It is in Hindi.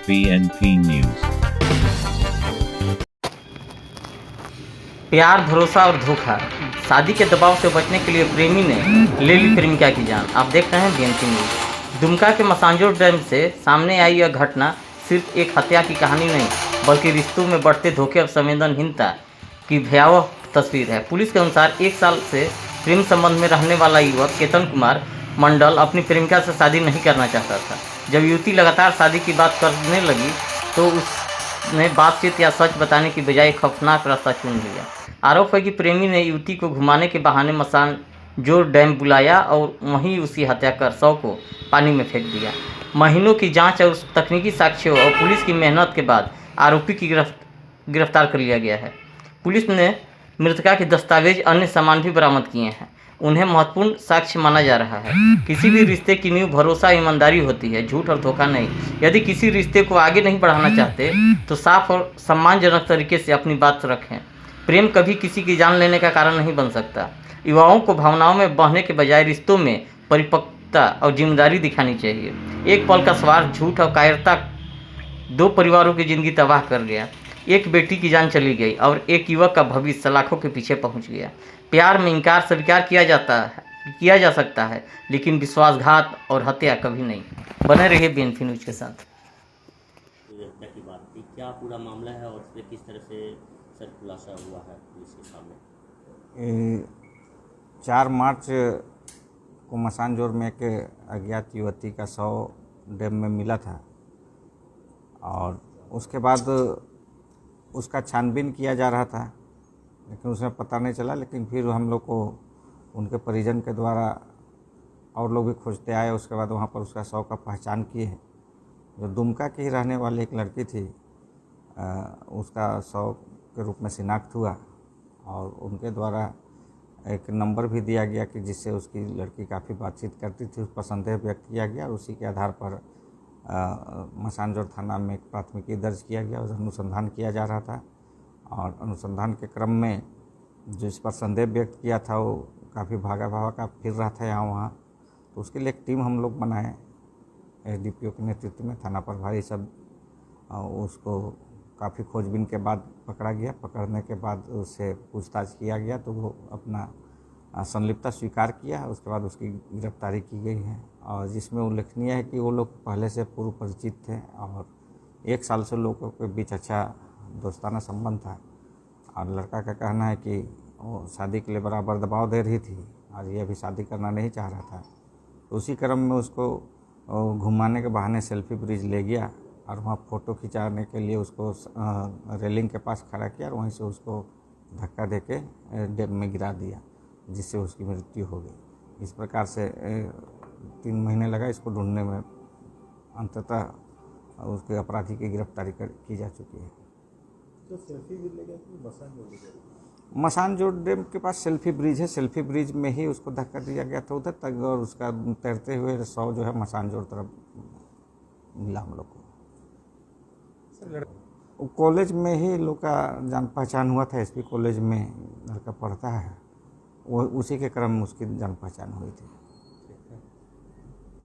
BNP News। प्यार, भरोसा और धोखा, शादी के दबाव से बचने के लिए प्रेमी ने ले ली प्रेमिका की जान। आप देख रहे हैं बीएनपी न्यूज। दुमका के मसांजोर डैम से सामने आई यह घटना सिर्फ एक हत्या की कहानी नहीं, बल्कि रिश्तों में बढ़ते धोखे और संवेदनहीनता की भयावह तस्वीर है। पुलिस के अनुसार 1 साल से प्रेम संबंध में रहने वाला युवक केतन कुमार मंडल अपनी प्रेमिका से शादी नहीं करना चाहता था। जब युवती लगातार शादी की बात करने लगी तो उसने बातचीत या सच बताने की बजाय एक खौफनाक रास्ता चुन लिया। आरोप है कि प्रेमी ने युवती को घुमाने के बहाने मसानजोर डैम बुलाया और वहीं उसकी हत्या कर शव को पानी में फेंक दिया। महीनों की जांच और उस तकनीकी साक्ष्यों और पुलिस की मेहनत के बाद आरोपी की गिरफ्तार कर लिया गया है। पुलिस ने मृतका के दस्तावेज अन्य सामान भी बरामद किए हैं। उन्हें महत्वपूर्ण साक्ष्य माना जा रहा है। किसी भी रिश्ते की नींव भरोसा ईमानदारी होती है, झूठ और धोखा नहीं। यदि किसी रिश्ते को आगे नहीं बढ़ाना चाहते तो साफ और सम्मानजनक तरीके से अपनी बात रखें। प्रेम कभी किसी की जान लेने का कारण नहीं बन सकता। युवाओं को भावनाओं में बहने के बजाय रिश्तों में परिपक्वता और जिम्मेदारी दिखानी चाहिए। एक पल का स्वार्थ, झूठ और कायरता 2 परिवारों की जिंदगी तबाह कर गया। एक बेटी की जान चली गई और एक युवक का भविष्य सलाखों के पीछे पहुंच गया। प्यार में इंकार स्वीकार किया जा सकता है, लेकिन विश्वासघात और हत्या कभी नहीं। बने रहिए बीएनपी न्यूज के साथ। हत्या की बात थी, क्या पूरा मामला है और इसमें किस तरह से सर खुलासा हुआ है पुलिस के सामने? 4 मार्च को मसानजोर में एक अज्ञात युवती का शव डैम में मिला था और उसके बाद उसका छानबीन किया जा रहा था, लेकिन उसमें पता नहीं चला। लेकिन फिर हम लोग को उनके परिजन के द्वारा और लोग भी खोजते आए। उसके बाद वहाँ पर उसका शव का पहचान किए हैं। जो दुमका की ही रहने वाली एक लड़की थी, उसका शव के रूप में शिनाख्त हुआ और उनके द्वारा एक नंबर भी दिया गया कि जिससे उसकी लड़की काफ़ी बातचीत करती थी। उस पर संदेह व्यक्त किया गया और उसी के आधार पर मसानजोर थाना में एक प्राथमिकी दर्ज किया गया और अनुसंधान किया जा रहा था। और अनुसंधान के क्रम में जिस पर संदेह व्यक्त किया था वो काफ़ी भागा भागा फिर रहा था यहाँ वहाँ, तो उसके लिए एक टीम हम लोग बनाए एसडीपीओ के नेतृत्व में। थाना प्रभारी सब उसको काफ़ी खोजबीन के बाद पकड़ा गया। पकड़ने के बाद उससे पूछताछ किया गया तो वो अपना संलिप्तता स्वीकार किया। उसके बाद उसकी गिरफ्तारी की गई है और जिसमें उल्लेखनीय है कि वो लोग पहले से पूर्व परिचित थे और 1 साल से लोगों के बीच अच्छा दोस्ताना संबंध था। और लड़का का कहना है कि वो शादी के लिए बराबर दबाव दे रही थी और ये अभी शादी करना नहीं चाह रहा था। तो उसी क्रम में उसको घुमाने के बहाने सेल्फी ब्रिज ले गया और वहाँ फ़ोटो खिंचाने के लिए उसको रेलिंग के पास खड़ा किया और वहीं से उसको धक्का देके डैम में गिरा दिया, जिससे उसकी मृत्यु हो गई। इस प्रकार से 3 महीने लगा इसको ढूंढने में। अंततः उसके अपराधी की गिरफ्तारी की जा चुकी है। तो सेल्फी भी ले गया कि मसानजोर डैम के पास सेल्फी ब्रिज है। सेल्फी ब्रिज में ही उसको धक्का दिया गया था उधर तक और उसका तैरते हुए शव जो है मसानजोर तरफ मिला हम लोग को। कॉलेज में ही लोग का जान पहचान हुआ था। एसपी कॉलेज में लड़का पढ़ता है, वो उसी के क्रम में उसकी जान पहचान हुई थी।